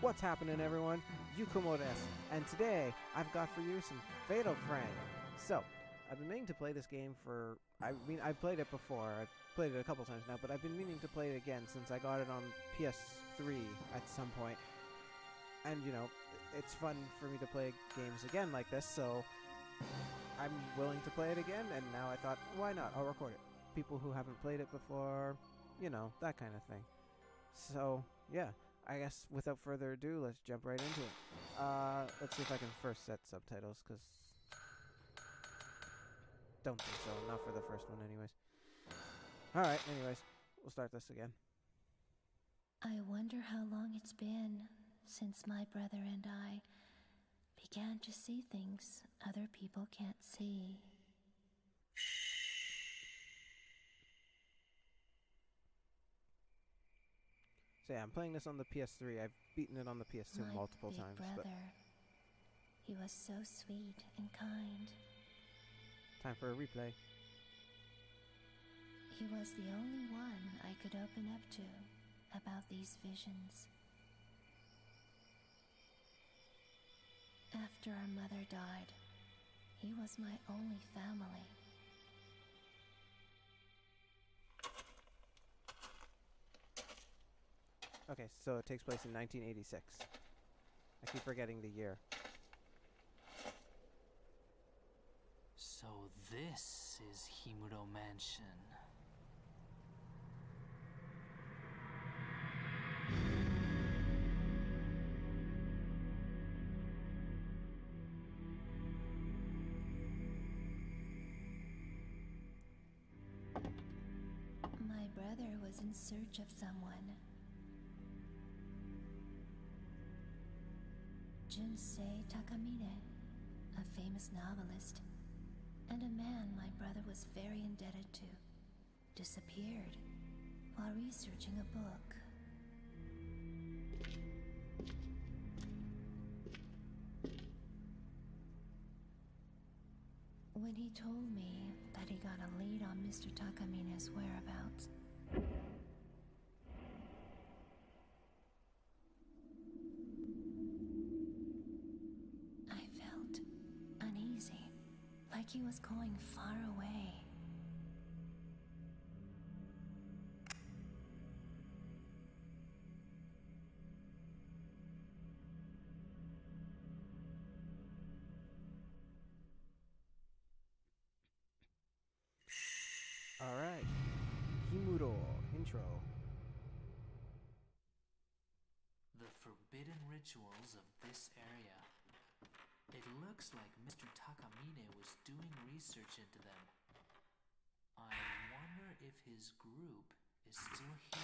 What's happening, everyone? Yuukumo desu, and today I've got for you some Fatal Frame. So, I've been meaning to play this game for... I've played it before. I've played it a couple times now, but I've been meaning to play it again since I got it on PS3 at some point. And, you know, it's fun for me to play games again like this, so I'm willing to play it again, and now I thought, why not? I'll record it. People who haven't played it before, you know, that kind of thing. So, yeah. I guess without further ado, let's jump right into it. Let's see if I can first set subtitles, because... Don't think so. Not for the first one, anyways. Alright, anyways. We'll start this again. I wonder how long it's been since my brother and I began to see things other people can't see. So yeah, I'm playing this on the PS3. I've beaten it on the PS2 multiple times. My brother, he was so sweet and kind. Time for a replay. He was the only one I could open up to about these visions. After our mother died, he was my only family. Okay, so it takes place in 1986. I keep forgetting the year. So this is Himuro Mansion. My brother was in search of someone. Junsei Takamine, a famous novelist, and a man my brother was very indebted to, disappeared while researching a book. When he told me that he got a lead on Mr. Takamine's whereabouts, like he was going far away. Alright. Himuro, intro. The forbidden rituals of this area. It looks like Mr. Takamine was doing research into them. I wonder if his group is still here.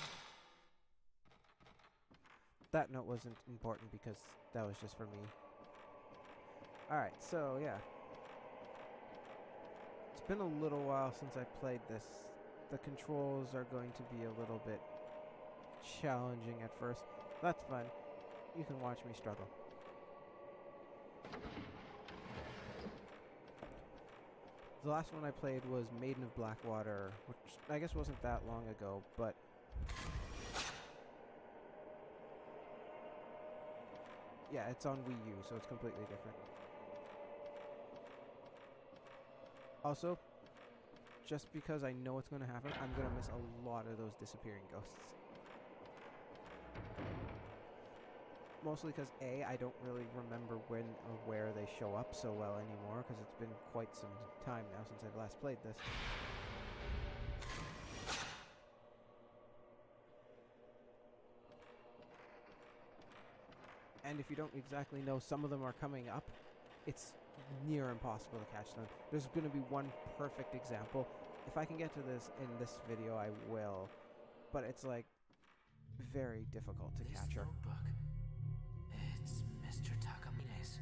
That note wasn't important because that was just for me. Alright, so yeah. It's been a little while since I played this. The controls are going to be a little bit challenging at first. That's fun. You can watch me struggle. The last one I played was Maiden of Blackwater, which I guess wasn't that long ago, but... yeah, it's on Wii U, so it's completely different. Also, just because I know what's going to happen, I'm going to miss a lot of those disappearing ghosts. Mostly because, A, I don't really remember when or where they show up so well anymore, because it's been quite some time now since I've last played this. And if you don't exactly know some of them are coming up, it's near impossible to catch them. There's going to be one perfect example. If I can get to this in this video, I will. But it's, like, very difficult to catch her. Notebook. It's Mr. Takamine's.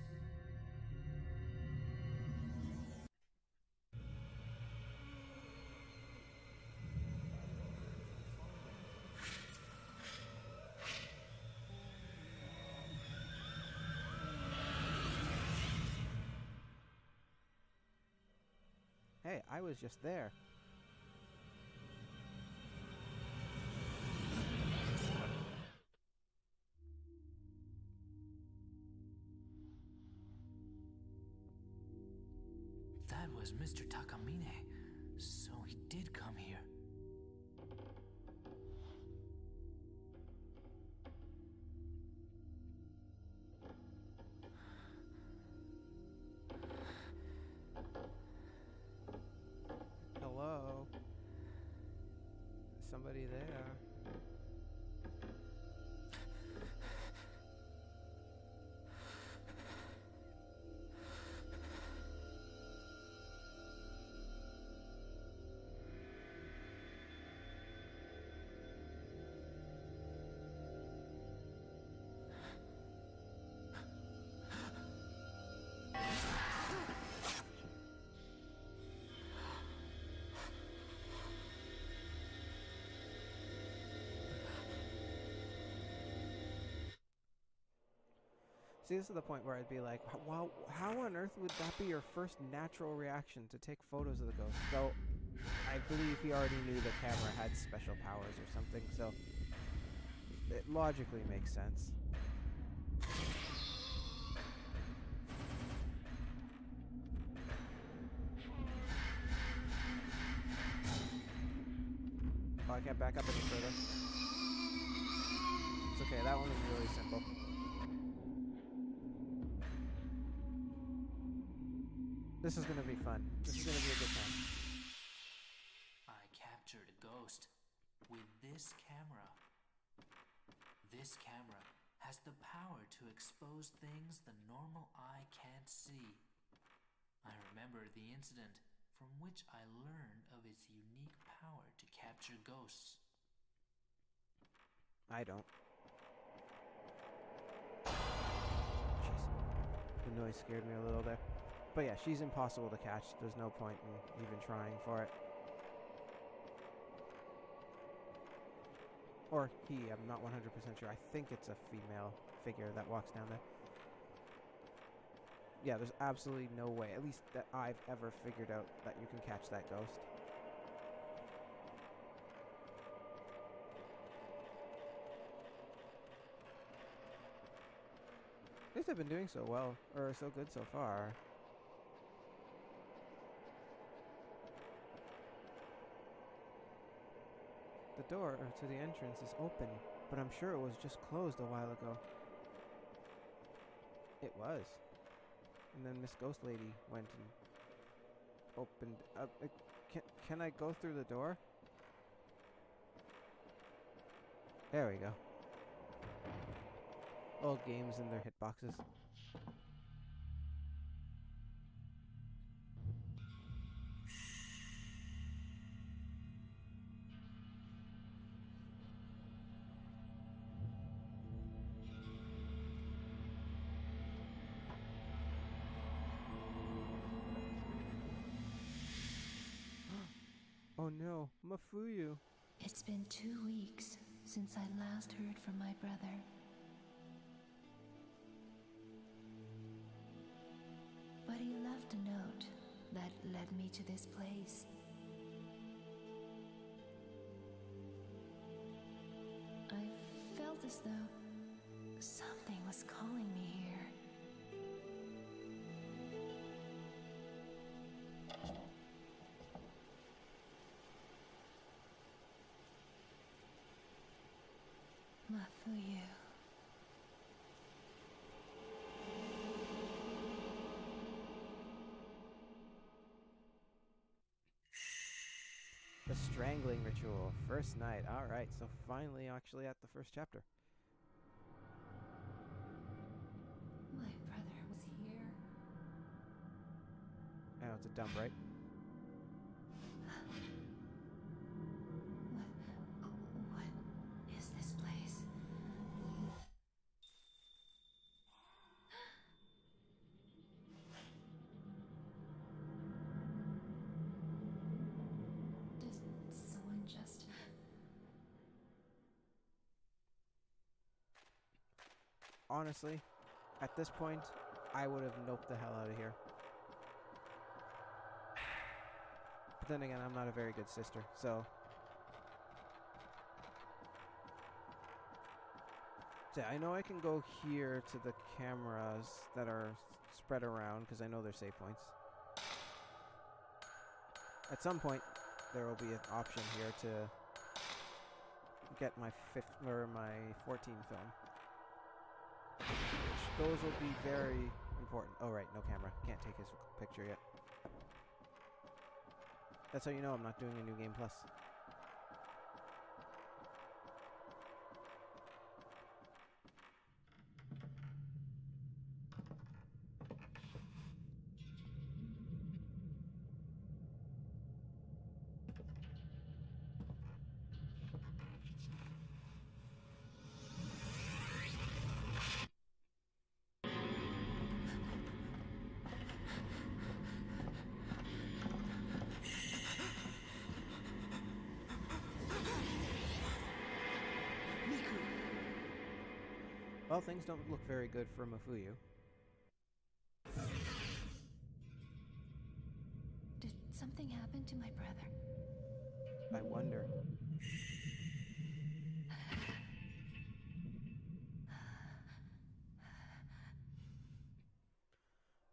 Hey, I was just there. was Mr. Takamine. So he did come here. Hello? Somebody there? See, this is the point where I'd be like, well, how on earth would that be your first natural reaction to take photos of the ghost? Though, I believe he already knew the camera had special powers or something, so it logically makes sense. Oh, I can't back up any further. It's okay, that one was really simple. This is gonna be fun. This is gonna be a good time. I captured a ghost with this camera. This camera has the power to expose things the normal eye can't see. I remember the incident from which I learned of its unique power to capture ghosts. I don't. Jeez. The noise scared me a little there. But yeah, she's impossible to catch. There's no point in even trying for it. Or he, I'm not 100% sure. I think it's a female figure that walks down there. Yeah, there's absolutely no way, at least that I've ever figured out, that you can catch that ghost. At least I've been doing so well, or so good so far. The door to the entrance is open, but I'm sure it was just closed a while ago. It was. And then Miss Ghost Lady went and opened up. Can I go through the door? There we go. Old games and their hitboxes. Oh no, Mafuyu. It's been 2 weeks since I last heard from my brother. But he left a note that led me to this place. I felt as though something was calling me here. Mafuyu. The strangling ritual. First night. Alright, so finally actually at the first chapter. My brother was here. Oh, it's a dump, right? What is this place? Does someone just... Honestly, at this point, I would have noped the hell out of here. But then again, I'm not a very good sister, so... So I know I can go here to the cameras that are spread around, because I know they're save points. At some point, there will be an option here to get my 14 film. Those will be very important. Oh, right, no camera. Can't take his picture yet. That's how you know I'm not doing a New Game Plus. Well, things don't look very good for Mafuyu. Did something happen to my brother? I wonder.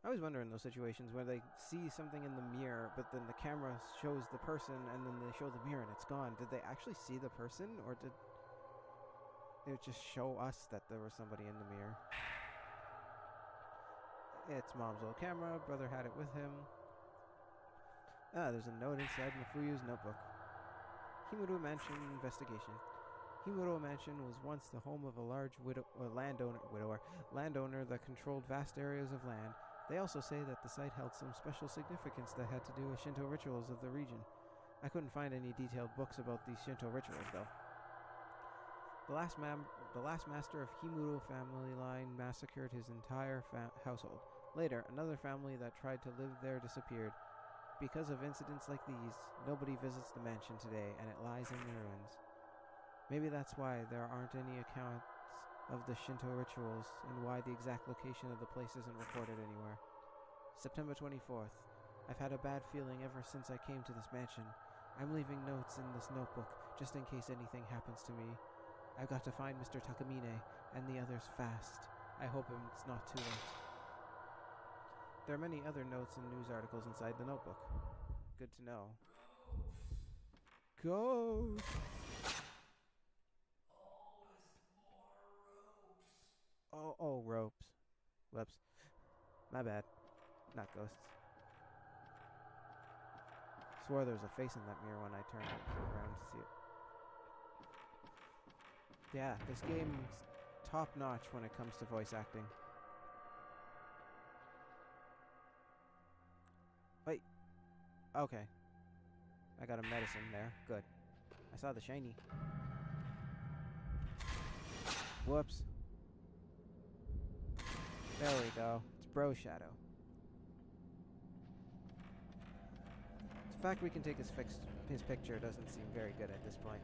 I always wonder in those situations where they see something in the mirror, but then the camera shows the person, and then they show the mirror and it's gone. Did they actually see the person, or did it would just show us that there was somebody in the mirror? It's Mom's old camera. Brother had it with him. Ah, there's a note inside Mafuyu's notebook. Himuro Mansion investigation. Himuro Mansion was once the home of a large landowner that controlled vast areas of land. They also say that the site held some special significance that had to do with Shinto rituals of the region. I couldn't find any detailed books about these Shinto rituals, though. The last master of Himuro family line massacred his entire household. Later, another family that tried to live there disappeared. Because of incidents like these, nobody visits the mansion today, and it lies in ruins. Maybe that's why there aren't any accounts of the Shinto rituals, and why the exact location of the place isn't recorded anywhere. September 24th. I've had a bad feeling ever since I came to this mansion. I'm leaving notes in this notebook, just in case anything happens to me. I've got to find Mr. Takamine and the others fast. I hope it's not too late. There are many other notes and news articles inside the notebook. Good to know. Ghosts! Oh, ropes. Whoops. My bad. Not ghosts. Swore there was a face in that mirror when I turned around to see it. Yeah, this game's top-notch when it comes to voice acting. Wait. Okay. I got a medicine there. Good. I saw the shiny. Whoops. There we go. It's Bro Shadow. The fact we can take his picture doesn't seem very good at this point.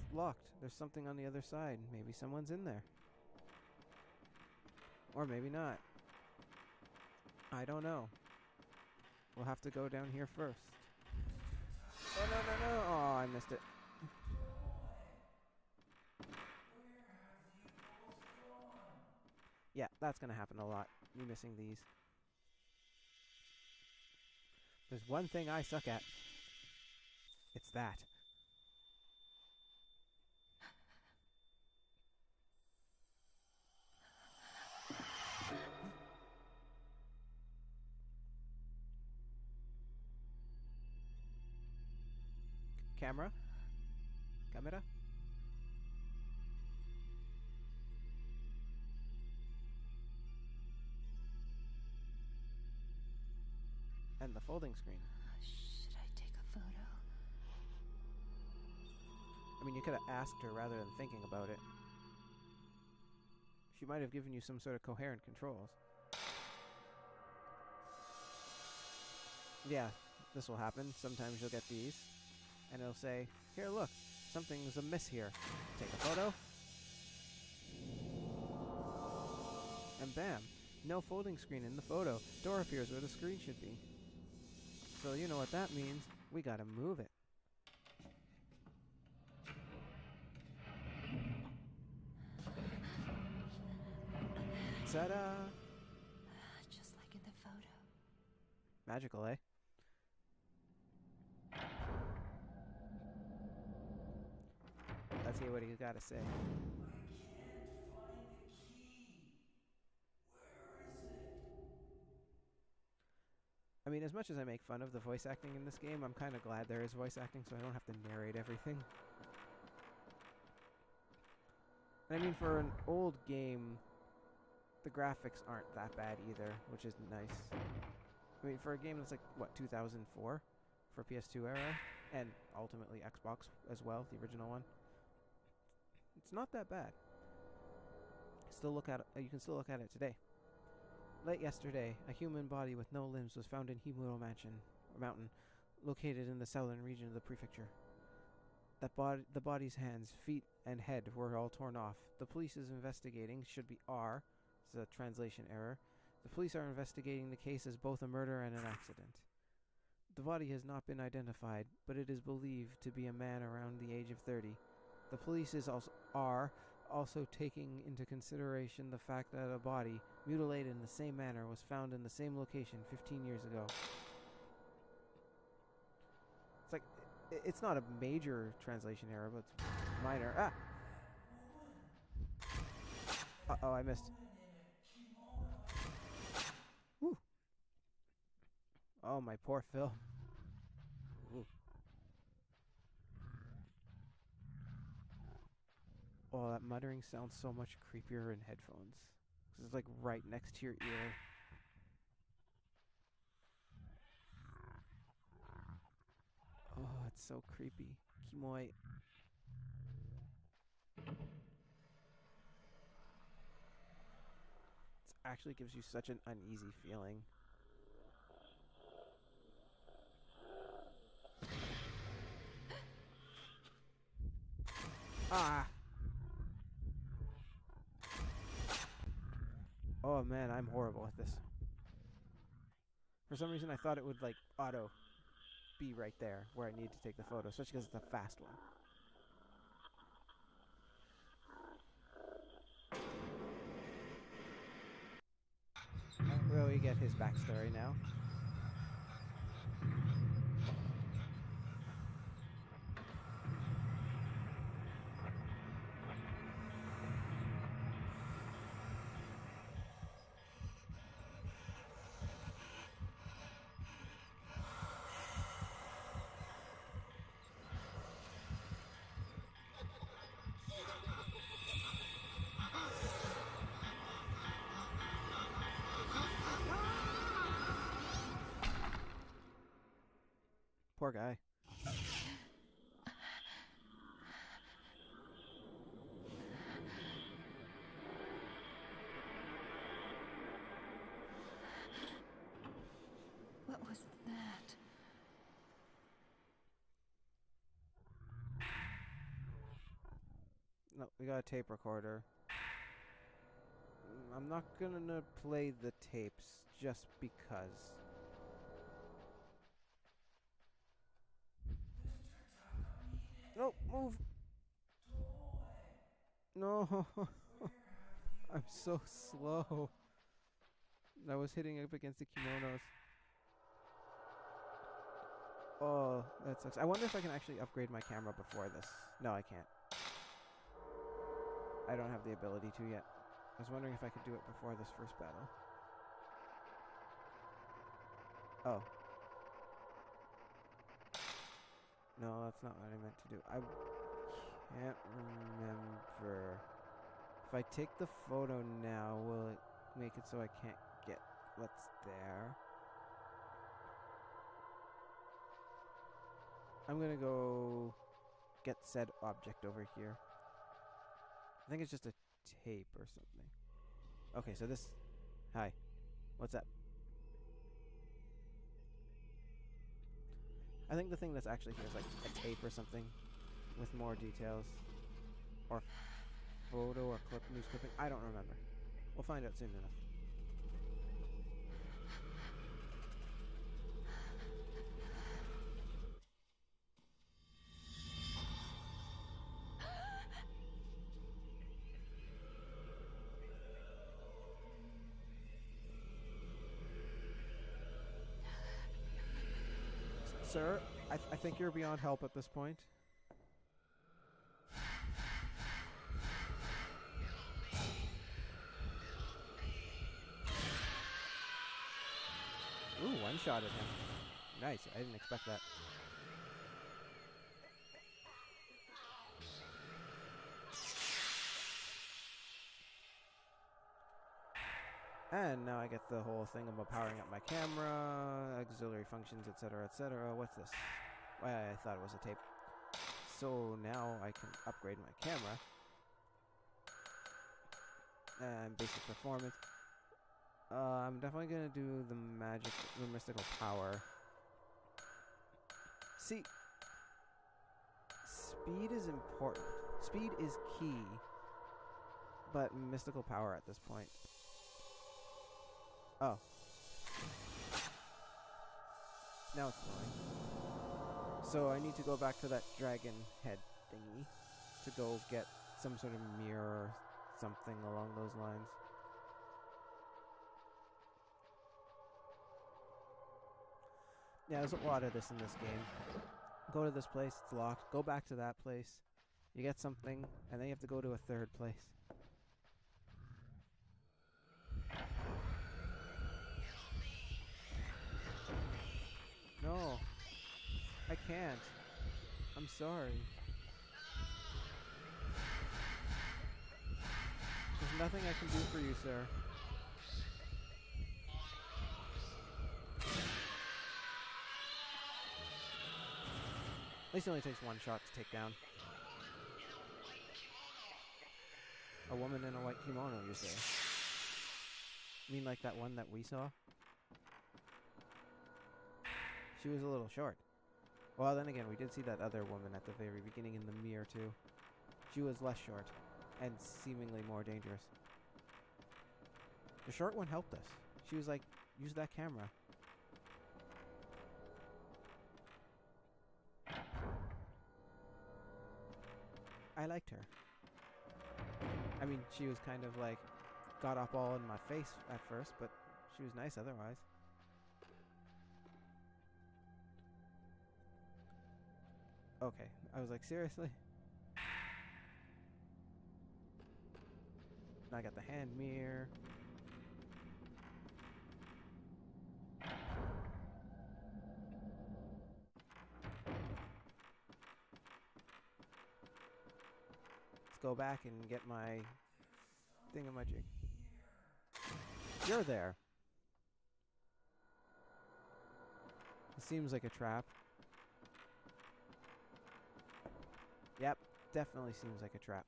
It's locked. There's something on the other side. Maybe someone's in there. Or maybe not. I don't know. We'll have to go down here first. Oh, no. Oh, I missed it. Yeah, that's gonna happen a lot. Me missing these. There's one thing I suck at. It's that. Camera? Camera? And the folding screen. Should I take a photo? I mean, you could have asked her rather than thinking about it. She might have given you some sort of coherent controls. Yeah, this will happen. Sometimes you'll get these. And it'll say, here, look, something's amiss here. Take a photo. And bam, no folding screen in the photo. Door appears where the screen should be. So you know what that means. We gotta move it. Ta-da! Just like in the photo. Magical, eh? Let's hear what he's got to say. I mean, as much as I make fun of the voice acting in this game, I'm kind of glad there is voice acting so I don't have to narrate everything. I mean, for an old game, the graphics aren't that bad either, which is nice. I mean, for a game that's like, what, 2004? For PS2 era? And ultimately Xbox as well, the original one. It's not that bad. Still look at it, you can still look at it today. Late yesterday, a human body with no limbs was found in Himuro Mountain, located in the southern region of the prefecture. The body's hands, feet, and head were all torn off. The police is investigating, should be R, it's a translation error. The police are investigating the case as both a murder and an accident. The body has not been identified, but it is believed to be a man around the age of 30. The police are also taking into consideration the fact that a body, mutilated in the same manner, was found in the same location 15 years ago. It's like, it's not a major translation error, but it's minor. Ah! Uh-oh, I missed. Woo! Oh, my poor Phil. Ooh. Oh, that muttering sounds so much creepier in headphones. 'Cause it's like right next to your ear. Oh, it's so creepy. Kimoi. It actually gives you such an uneasy feeling. Ah! Oh man, I'm horrible at this. For some reason I thought it would like auto be right there where I need to take the photo, especially because it's a fast one. Will we get his backstory now? Poor guy. What was that? No, we got a tape recorder. I'm not gonna play the tapes just because. No, move! No! I'm so slow. I was hitting up against the kimonos. Oh, that sucks. I wonder if I can actually upgrade my camera before this. No, I can't. I don't have the ability to yet. I was wondering if I could do it before this first battle. Oh. No, that's not what I meant to do. I can't remember. If I take the photo now, will it make it so I can't get what's there? I'm gonna go get said object over here. I think it's just a tape or something. Okay, so this... Hi. What's up? I think the thing that's actually here is like a tape or something with more details. Or photo or clip, news clipping. I don't remember. We'll find out soon enough. sir. I think you're beyond help at this point. Ooh, one shot at him. Nice. I didn't expect that. And now I get the whole thing about powering up my camera, auxiliary functions, etc., etc. What's this? Why, I thought it was a tape. So now I can upgrade my camera. And basic performance. I'm definitely gonna do the mystical power. See, speed is important. Speed is key, but mystical power at this point. Oh. Now it's going. So I need to go back to that dragon head thingy to go get some sort of mirror or something along those lines. Yeah, there's a lot of this in this game. Go to this place, it's locked. Go back to that place. You get something, and then you have to go to a third place. No, I can't. I'm sorry. There's nothing I can do for you, sir. At least it only takes one shot to take down. A woman in a white kimono, you say? You mean like that one that we saw? She was a little short. Well, then again, we did see that other woman at the very beginning in the mirror, too. She was less short, and seemingly more dangerous. The short one helped us. She was like, use that camera. I liked her. I mean, she was kind of like, got up all in my face at first, but she was nice otherwise. Okay, I was like, seriously? Now I got the hand mirror. Let's go back and get my thingamajig. You're there. It seems like a trap. Yep, definitely seems like a trap.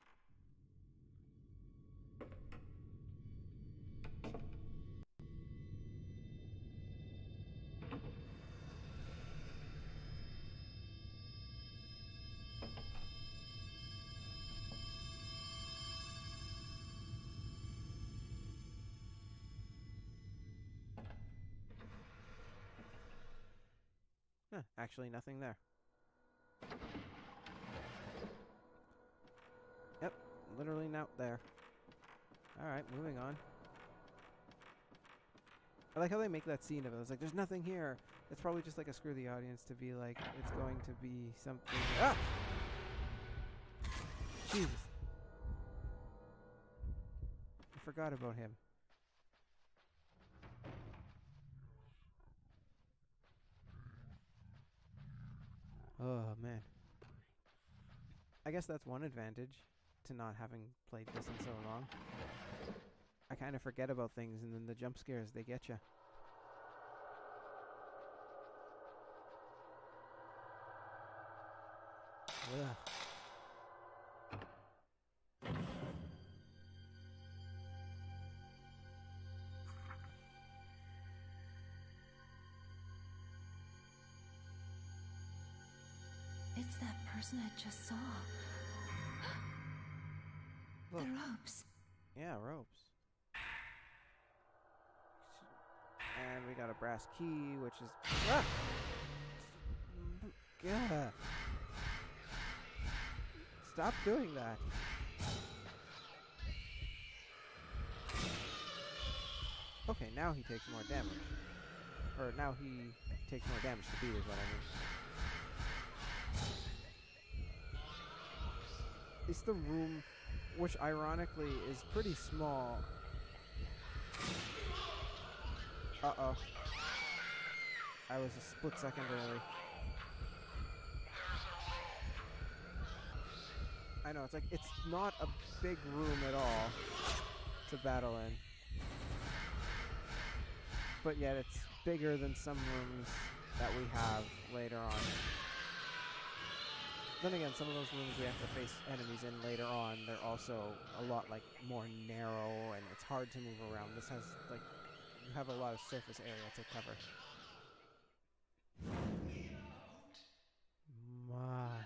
Huh, actually nothing there. Yep, literally not there. Alright, moving on. I like how they make that scene of it. It's like, there's nothing here. It's probably just like a screw the audience to be like, it's going to be something. Ah! Jesus. I forgot about him. Oh, man. I guess that's one advantage to not having played this in so long. I kind of forget about things, and then the jump scares, they get you. It's that person I just saw. Look. The ropes. Yeah, ropes. And we got a brass key, which is... Ah! God. Stop doing that. Okay, now he takes more damage. Or now he takes more damage to beat is what I mean. least the room, which ironically is pretty small. Uh-oh. I was a split second early. I know, it's not a big room at all to battle in. But yet it's bigger than some rooms that we have later on. Then again, some of those rooms we have to face enemies in later on, they're also a lot, like, more narrow, and it's hard to move around. This has, like, you have a lot of surface area to cover. My.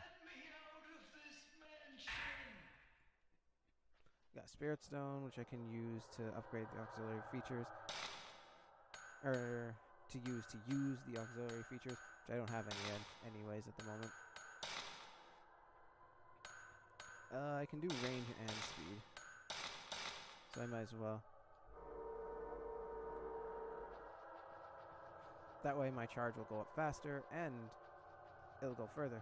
Got Spirit Stone, which I can use to upgrade the auxiliary features. Or to use the auxiliary features, which I don't have any anyways at the moment. I can do range and speed, so I might as well. That way my charge will go up faster and it'll go further.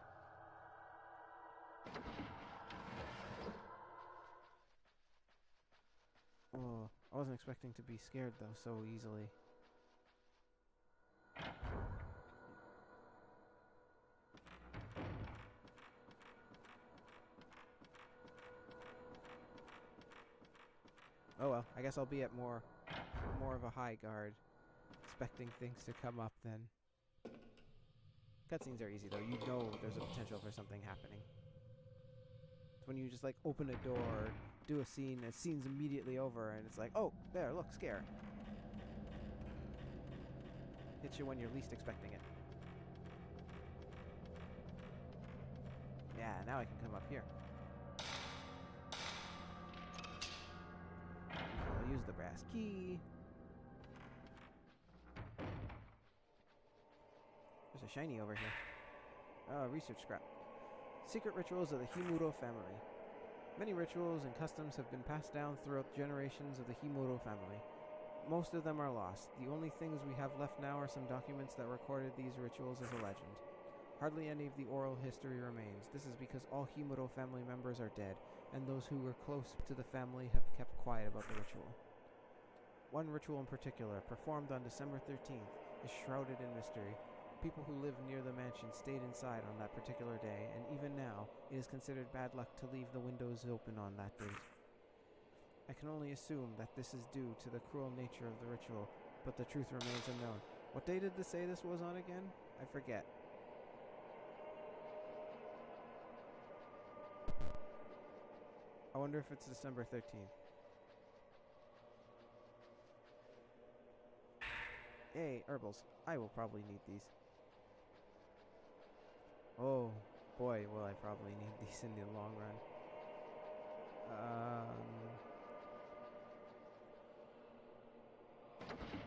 Oh, I wasn't expecting to be scared though so easily. Oh well, I guess I'll be at more of a high guard, expecting things to come up then. Cutscenes are easy though, you know there's a potential for something happening. It's when you just like open a door, do a scene, the scene's immediately over and it's like, oh, there, look, scare. Hits you when you're least expecting it. Yeah, now I can come up here. I'll use the brass key. There's a shiny over here. Research scrap. Secret rituals of the Himuro family. Many rituals and customs have been passed down throughout generations of the Himuro family. Most of them are lost. The only things we have left now are some documents that recorded these rituals as a legend. Hardly any of the oral history remains. This is because all Himuro family members are dead, and those who were close to the family have kept quiet about the ritual. One ritual in particular, performed on December 13th, is shrouded in mystery. People who live near the mansion stayed inside on that particular day, and even now, it is considered bad luck to leave the windows open on that date. I can only assume that this is due to the cruel nature of the ritual, but the truth remains unknown. What day did they say this was on again? I forget. I wonder if it's December 13th. Hey, herbals. I will probably need these. Oh, boy, will I probably need these in the long run.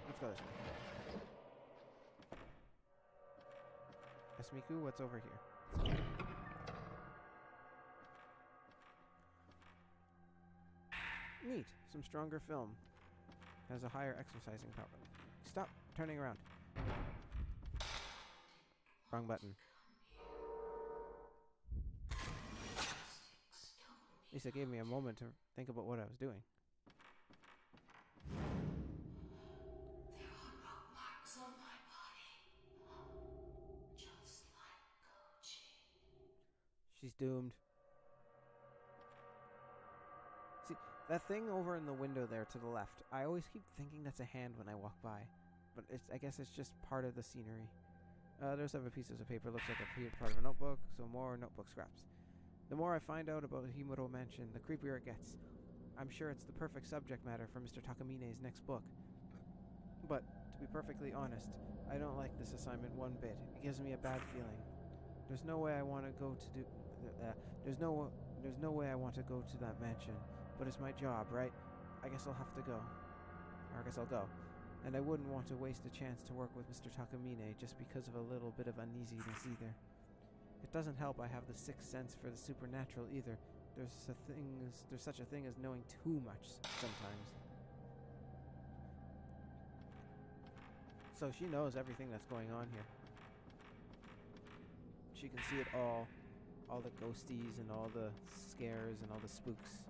Let's go this way. Esmiku, what's over here? Neat. Some stronger film. Has a higher exercising power. Stop turning around. Wrong button. At least it gave me a moment to think about what I was doing. There are rock marks on my body. Just like Koji. She's doomed. See, that thing over in the window there to the left, I always keep thinking that's a hand when I walk by. But I guess it's just part of the scenery. There's other pieces of paper. Looks like a part of a notebook, so more notebook scraps. The more I find out about the Himuro Mansion, the creepier it gets. I'm sure it's the perfect subject matter for Mr. Takamine's next book. But, to be perfectly honest, I don't like this assignment one bit. It gives me a bad feeling. There's no way I want to go to do... There's no way I want to go to that mansion. But it's my job, right? I guess I'll have to go. Or I guess I'll go. And I wouldn't want to waste a chance to work with Mr. Takamine just because of a little bit of uneasiness either. It doesn't help I have the sixth sense for the supernatural either. There's such a thing as knowing too much sometimes. So she knows everything that's going on here. She can see it all all the ghosties and all the scares and all the spooks.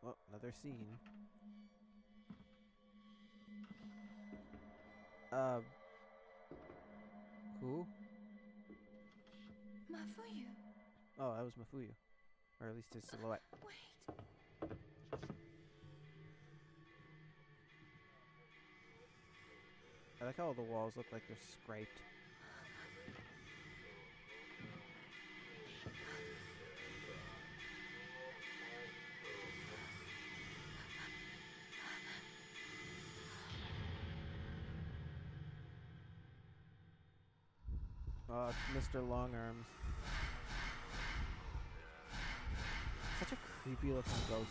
Oh, another scene. Who? Mafuyu. Oh, that was Mafuyu. Or at least his silhouette. Wait. I like how all the walls look like they're scraped. Oh, it's Mr. Longarms. Such a creepy looking ghost.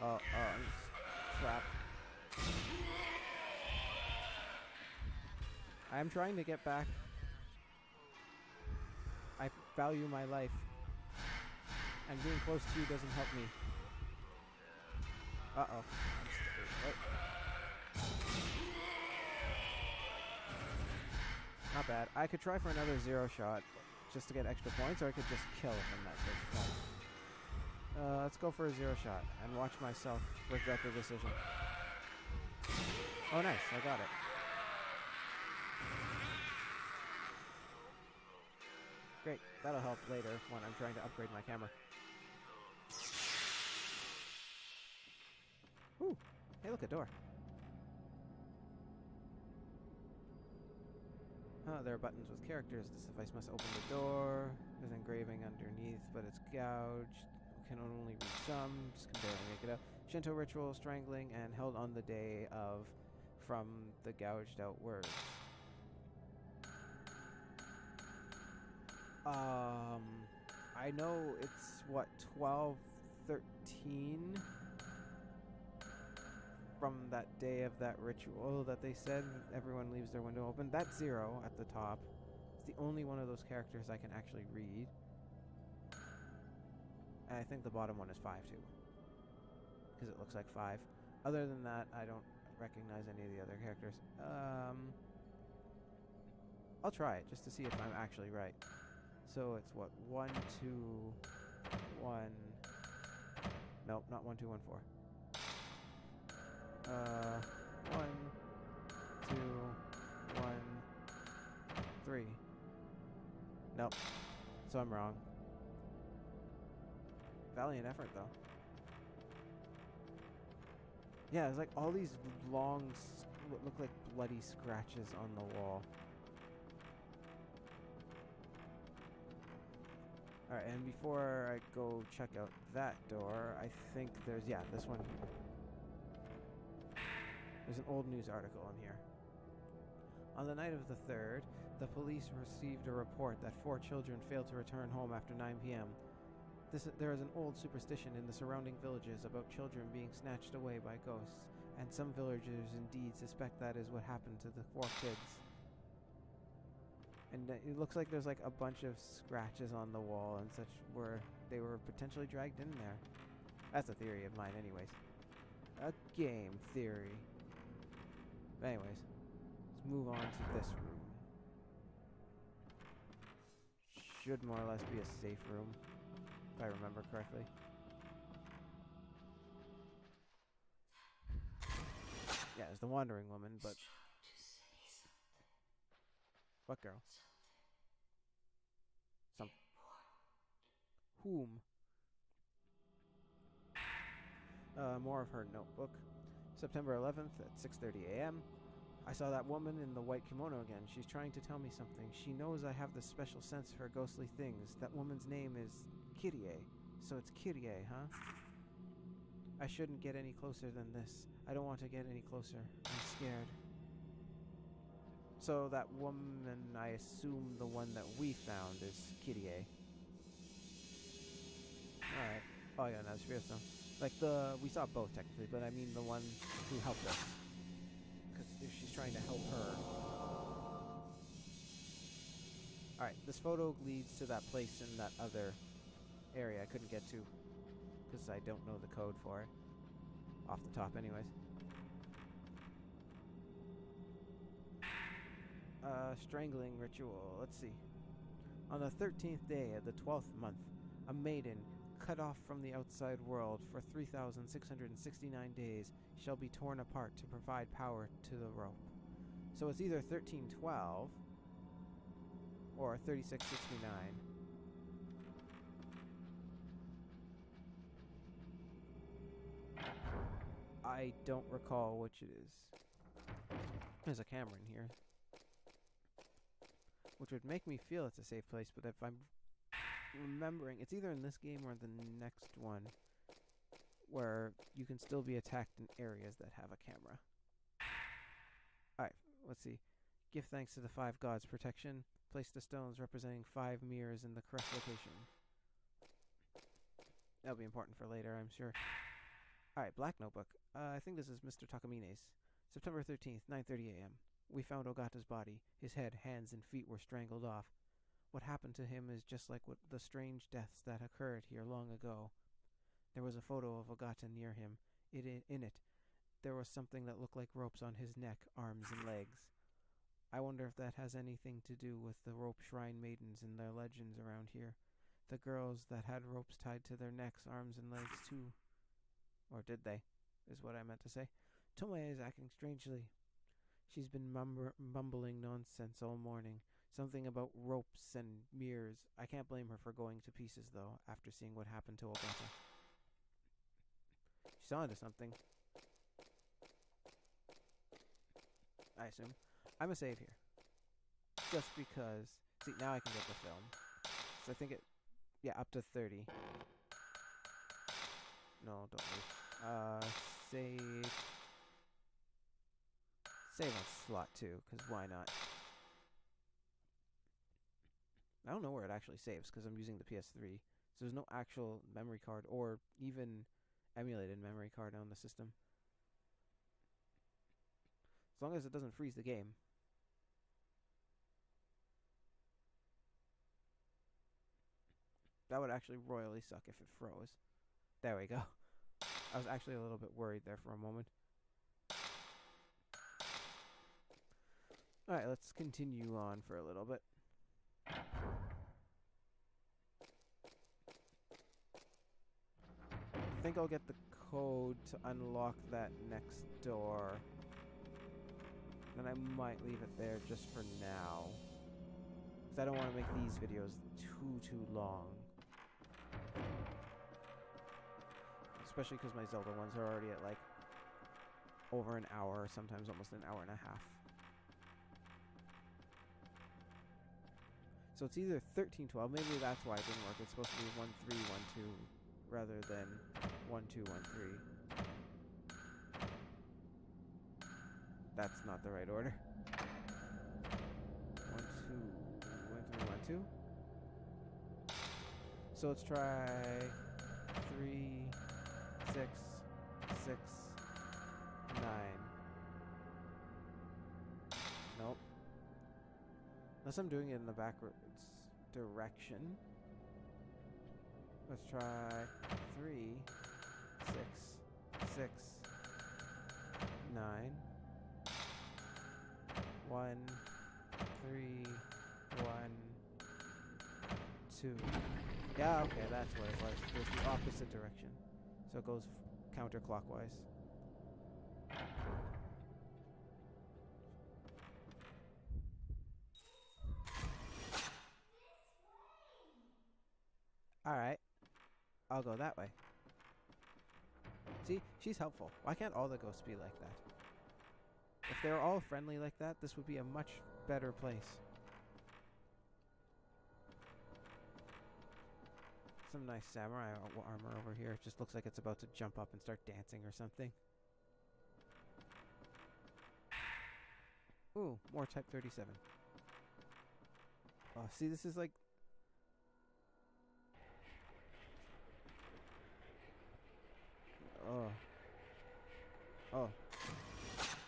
Oh, I'm trapped. I'm trying to get back. I value my life. And being close to you doesn't help me. Uh-oh. Not bad. I could try for another 0 shot just to get extra points, or I could just kill him that first point. Let's go for a 0 shot and watch myself regret the decision. Oh, nice. I got it. Great. That'll help later when I'm trying to upgrade my camera. Ooh. Hey, look, a door. Oh, there are buttons with characters. This device must open the door. There's engraving underneath, but it's gouged. Can only read some. Just can barely make it out. Shinto ritual, strangling, and held on the day of from the gouged out words. I know it's, what, 12:13 from that day of that ritual that they said everyone leaves their window open. That's 0 at the top. It's the only one of those characters I can actually read. And I think the bottom one is 5 too, because it looks like 5. Other than that, I don't recognize any of the other characters. I'll try it just to see if I'm actually right. So it's what, 1, 2, 1. Nope, not 1, 2, 1, 4. 1, 2, 1, 3. Nope. So I'm wrong. Valiant effort, though. Yeah, it's like all these long, what look like bloody scratches on the wall. Alright, and before I go check out that door, I think there's, yeah, this one here. There's an old news article in here. On the night of the 3rd, the police received a report that 4 children failed to return home after 9 p.m. There is an old superstition in the surrounding villages about children being snatched away by ghosts, and some villagers indeed suspect that is what happened to the 4 kids. And it looks like there's like a bunch of scratches on the wall and such where they were potentially dragged in there. That's a theory of mine anyways. A game theory. But anyways, let's move on to this room. Should more or less be a safe room, if I remember correctly. Yeah, there's the wandering woman, but... What girl? Some... Whom? More of her notebook. September 11th at 6:30 a.m. I saw that woman in the white kimono again. She's trying to tell me something. She knows I have this special sense for ghostly things. That woman's name is Kirie. So it's Kirie, huh? I shouldn't get any closer than this. I don't want to get any closer. I'm scared. So that woman, I assume the one that we found is Kirie. Alright. Oh yeah, that's Spirit Stone. Like we saw both technically, but I mean the one who helped us. Because she's trying to help her. Alright, this photo leads to that place in that other area I couldn't get to because I don't know the code for it. Off the top, anyways. Strangling ritual. Let's see. On the 13th day of the 12th month, a maiden, cut off from the outside world for 3,669 days, shall be torn apart to provide power to the rope. So it's either 1312 or 3669. I don't recall which it is. There's a camera in here, which would make me feel it's a safe place, but if I'm remembering, it's either in this game or the next one, where you can still be attacked in areas that have a camera. Alright, let's see. Give thanks to the 5 gods' protection. Place the stones representing 5 mirrors in the correct location. That'll be important for later, I'm sure. Alright, Black Notebook. I think this is Mr. Takamine's. September 13th, 9:30 a.m. We found Ogata's body. His head, hands, and feet were strangled off. What happened to him is just like what the strange deaths that occurred here long ago. There was a photo of Ogata near him. In it, there was something that looked like ropes on his neck, arms, and legs. I wonder if that has anything to do with the rope shrine maidens and their legends around here. The girls that had ropes tied to their necks, arms, and legs too. Or did they, is what I meant to say. Tomoe is acting strangely. She's been mumbling nonsense all morning. Something about ropes and mirrors. I can't blame her for going to pieces, though, after seeing what happened to Ogata. She's onto something. I assume. I'm a save here. Just because... See, now I can get the film. So I think it... Yeah, up to 30. No, don't leave. Save... Save on slot 2, because why not? I don't know where it actually saves, because I'm using the PS3. So there's no actual memory card, or even emulated memory card on the system. As long as it doesn't freeze the game. That would actually royally suck if it froze. There we go. I was actually a little bit worried there for a moment. Alright, let's continue on for a little bit. I think I'll get the code to unlock that next door. Then I might leave it there just for now. Because I don't want to make these videos too long. Especially because my Zelda ones are already at like over an hour, sometimes almost an hour and a half. So it's either 1312, maybe that's why it didn't work. It's supposed to be 1312 rather than 1213. That's not the right order. 12. So let's try 3, 6, 6, 9. Nope. Unless I'm doing it in the backwards direction. Let's try 3, 6, 6, 9. 1, 3, 1, 2. Yeah, okay, that's what it was. It was the opposite direction. So it goes counterclockwise. Alright. I'll go that way. See? She's helpful. Why can't all the ghosts be like that? If they were all friendly like that, this would be a much better place. Some nice samurai armor over here. It just looks like it's about to jump up and start dancing or something. Ooh, more Type 37. Oh, see, this is like... Oh. Oh.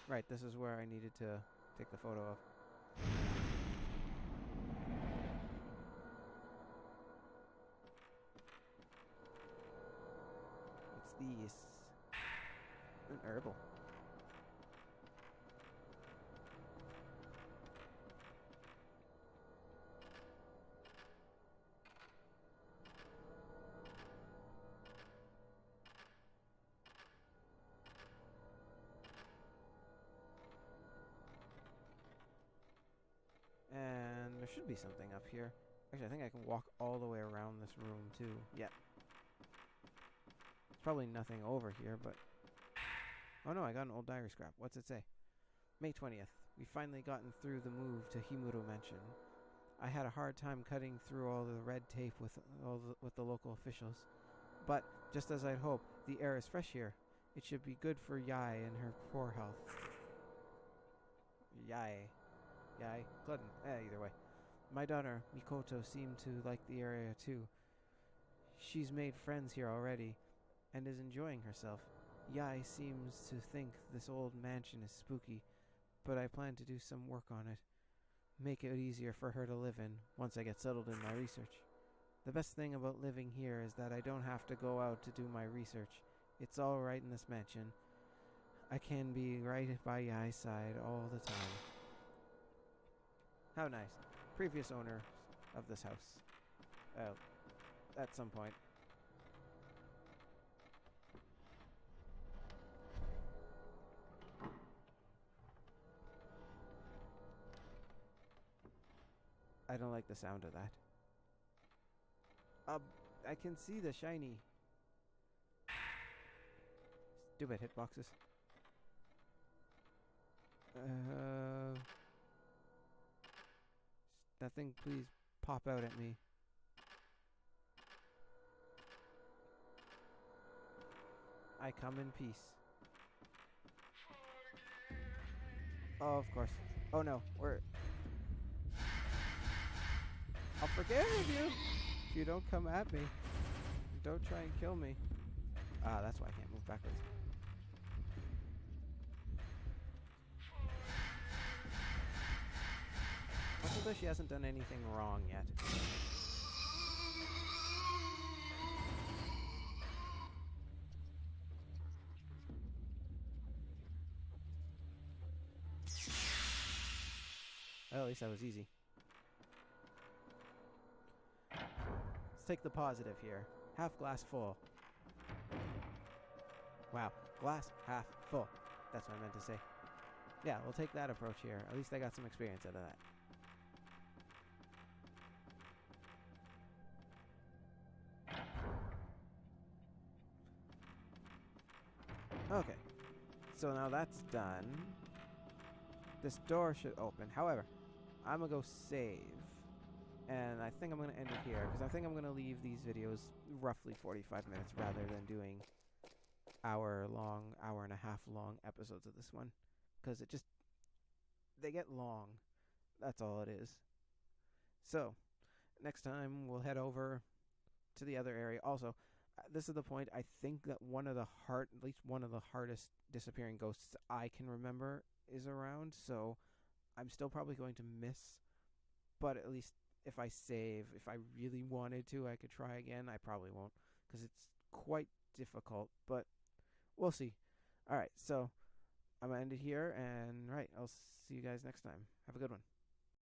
Right, this is where I needed to take the photo of. this? An herbal. And there should be something up here. Actually, I think I can walk all the way around this room, too. Yeah. There's probably nothing over here, but... Oh no, I got an old diary scrap. What's it say? May 20th. We finally gotten through the move to Himuro Mansion. I had a hard time cutting through all the red tape with the local officials. But, just as I'd hoped, the air is fresh here. It should be good for Yai and her poor health. Yai. Glutton. Either way. My daughter, Mikoto, seemed to like the area too. She's made friends here already, and is enjoying herself. Yai seems to think this old mansion is spooky, but I plan to do some work on it. Make it easier for her to live in, once I get settled in my research. The best thing about living here is that I don't have to go out to do my research. It's all right in this mansion. I can be right by Yai's side all the time. How nice. Previous owner of this house. At some point. I don't like the sound of that. I can see the shiny. Stupid hitboxes. That thing, please pop out at me. I come in peace. Oh, of course. Oh no, I'll forgive you if you don't come at me. Don't try and kill me. Ah, that's why I can't move backwards. Although she hasn't done anything wrong yet. Well, at least that was easy. Let's take the positive here. Half glass full. Wow, glass half full. That's what I meant to say. Yeah, we'll take that approach here. At least I got some experience out of that. Okay, so now that's done. This door should open. However, I'm going to go save. And I think I'm going to end it here, because I think I'm going to leave these videos roughly 45 minutes rather than doing hour and a half long episodes of this one. Because they get long. That's all it is. So, next time we'll head over to the other area. Also, this is the point. I think that at least one of the hardest disappearing ghosts I can remember is around. So, I'm still probably going to miss. But at least if I save, if I really wanted to, I could try again. I probably won't, because it's quite difficult. But we'll see. All right, so I'm going to end it here. And, right, I'll see you guys next time. Have a good one.